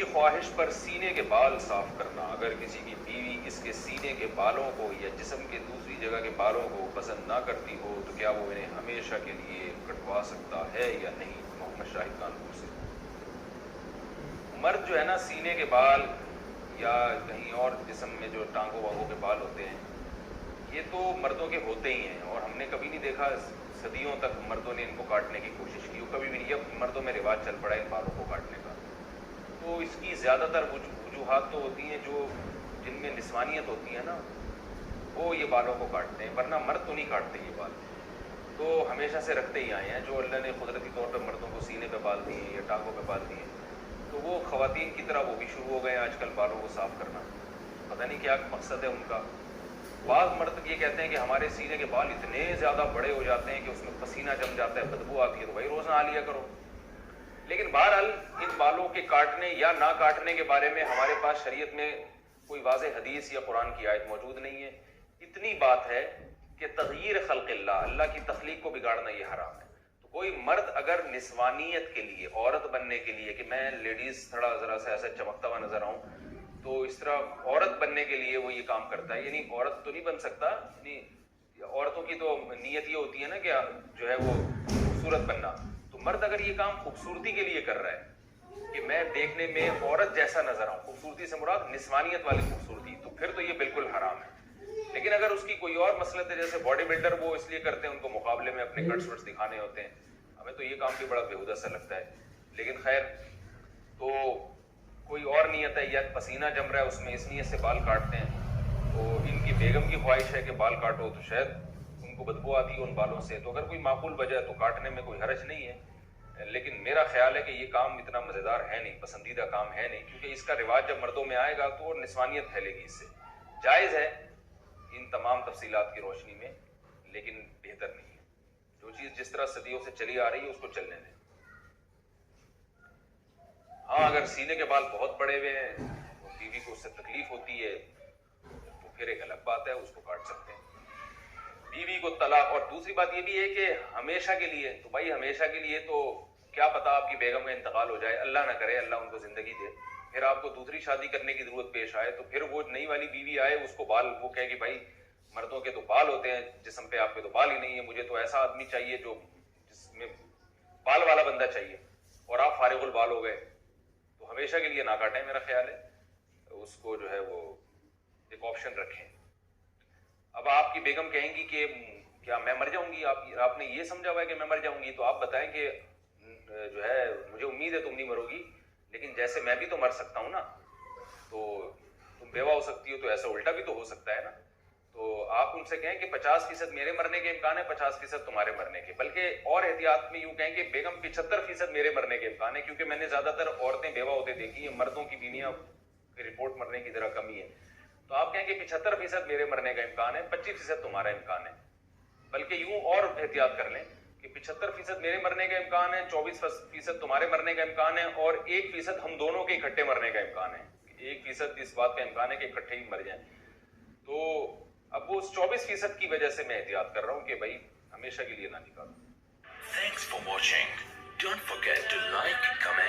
کی خواہش پر سینے کے بال صاف کرنا. اگر کسی کی بیوی اس کے سینے کے بالوں کو یا جسم کے دوسری جگہ کے بالوں کو پسند نہ کرتی ہو تو کیا وہ انہیں ہمیشہ کے لیے کٹوا سکتا ہے یا نہیں؟ محمد شاہد کانپور سے. مرد جو ہے نا سینے کے بال یا کہیں اور جسم میں جو ٹانگوں وانگوں کے بال ہوتے ہیں یہ تو مردوں کے ہوتے ہی ہیں, اور ہم نے کبھی نہیں دیکھا صدیوں تک مردوں نے ان کو کاٹنے کی کوشش کی, کبھی بھی نہیں. اب مردوں میں رواج چل پڑا ہے ان بالوں کو کاٹنے کا. تو اس کی زیادہ تر وجوہات تو ہوتی ہیں جو جن میں نسوانیت ہوتی ہے نا وہ یہ بالوں کو کاٹتے ہیں, ورنہ مرد تو نہیں کاٹتے یہ بال, تو ہمیشہ سے رکھتے ہی آئے ہیں. جو اللہ نے قدرتی طور پر مردوں کو سینے پہ بال دیے یا ٹانگوں پہ بال دیے تو وہ خواتین کی طرح وہ بھی شروع ہو گئے ہیں آج کل بالوں کو صاف کرنا. پتہ نہیں کیا مقصد ہے ان کا. بعض مرد یہ کہتے ہیں کہ ہمارے سینے کے بال اتنے زیادہ بڑے ہو جاتے ہیں کہ اس میں پسینہ جم جاتا ہے, بدبو آتی ہے, تو بھائی روز نہا لیا کرو. لیکن بہرحال ان بالوں کے کاٹنے یا نہ کاٹنے کے بارے میں ہمارے پاس شریعت میں کوئی واضح حدیث یا قرآن کی آیت موجود نہیں ہے. اتنی بات ہے کہ تغییر خلق اللہ, اللہ کی تخلیق کو بگاڑنا یہ حرام ہے. تو کوئی مرد اگر نسوانیت کے لیے, عورت بننے کے لیے کہ میں لیڈیز تھوڑا ذرا سا ایسا چمکتا ہوا نظر آؤں, تو اس طرح عورت بننے کے لیے وہ یہ کام کرتا ہے. یعنی عورت تو نہیں بن سکتا, یعنی عورتوں کی تو نیت یہ ہوتی ہے نا کہ جو ہے وہ خوبصورت بننا. تو مرد اگر یہ کام خوبصورتی کے لیے کر رہا ہے کہ میں دیکھنے میں عورت جیسا نظر آؤں, خوبصورتی سے مراد نسوانیت والی خوبصورتی, تو پھر تو یہ بالکل حرام ہے. لیکن اگر اس کی کوئی اور مسلط ہے, جیسے باڈی بلڈر وہ اس لیے کرتے ہیں ان کو مقابلے میں اپنے کٹس وٹس دکھانے ہوتے ہیں, ہمیں تو یہ کام بھی بڑا بےہودہ سا لگتا ہے. لیکن خیر, تو کوئی اور نیت ہے یا پسینہ جم رہا ہے اس میں, اس نیت سے بال کاٹتے ہیں, تو ان کی بیگم کی خواہش ہے کہ بال کاٹو تو شاید ان کو بدبو آتی ہے ان بالوں سے, تو اگر کوئی معقول وجہ ہے تو کاٹنے میں کوئی حرج نہیں ہے. لیکن میرا خیال ہے کہ یہ کام اتنا مزیدار ہے نہیں, پسندیدہ کام ہے نہیں, کیونکہ اس کا رواج جب مردوں میں آئے گا تو نسوانیت پھیلے گی. اس سے جائز ہے ان تمام تفصیلات کی روشنی میں, لیکن بہتر نہیں ہے. جو چیز جس طرح صدیوں سے چلی آ رہی ہے اس کو چلنے دیں. ہاں اگر سینے کے بال بہت بڑے ہوئے ہیں, بیوی کو اس سے تکلیف ہوتی ہے تو پھر ایک الگ بات ہے, اس کو کاٹ سکتے ہیں. بیوی کو طلاق, اور دوسری بات یہ بھی ہے کہ ہمیشہ کے لیے, تو بھائی ہمیشہ کے لیے تو کیا پتا آپ کی بیگم کا انتقال ہو جائے, اللہ نہ کرے, اللہ ان کو زندگی دے, پھر آپ کو دوسری شادی کرنے کی ضرورت پیش آئے, تو پھر وہ نئی والی بیوی آئے اس کو بال, وہ کہے کہ بھائی مردوں کے تو بال ہوتے ہیں جسم پہ, آپ کے تو بال ہی نہیں ہے, مجھے تو ایسا آدمی چاہیے جو جس میں بال والا بندہ چاہیے, اور آپ فارغ البال ہو گئے. تو ہمیشہ کے لیے نہ کاٹیں, میرا خیال ہے اس کو جو ہے وہ ایک آپشن رکھیں. اب آپ کی بیگم کہیں گی کہ کیا میں مر جاؤں گی, آپ نے یہ سمجھا ہوا ہے کہ میں مر جاؤں گی, تو آپ بتائیں کہ جو ہے مجھے امید ہے تم نہیں مرو گی, لیکن جیسے میں بھی تو مر سکتا ہوں نا, تو تم بیوہ ہو سکتی ہو, تو ایسا الٹا بھی تو ہو سکتا ہے نا. تو آپ ان سے کہیں کہ 50% میرے مرنے کے امکان ہے, 50% تمہارے مرنے کے, بلکہ اور احتیاط میں یوں کہیں کہ بیگم 75% میرے مرنے کے امکان ہے, کیونکہ میں نے زیادہ تر عورتیں بیوہ ہوتے دیکھی ہیں, مردوں کی بیویاں کی رپورٹ مرنے کی ذرا کمی ہے. تو آپ کہیں کہ 75% میرے مرنے کا امکان ہے, 25% تمہارا امکان ہے. بلکہ یوں اور احتیاط کر لیں کہ 75% میرے مرنے کا امکان ہے, 24% تمہارے مرنے کا امکان ہے, اور 1% ہم دونوں کے اکٹھے مرنے کا امکان ہے. 1% اس بات کا امکان ہے کہ اکٹھے ہی مر جائیں. تو اب وہ اس 24% کی وجہ سے میں احتیاط کر رہا ہوں کہ بھائی ہمیشہ کے لیے نہ نکالو. Thanks for watching. Don't forget to like, comment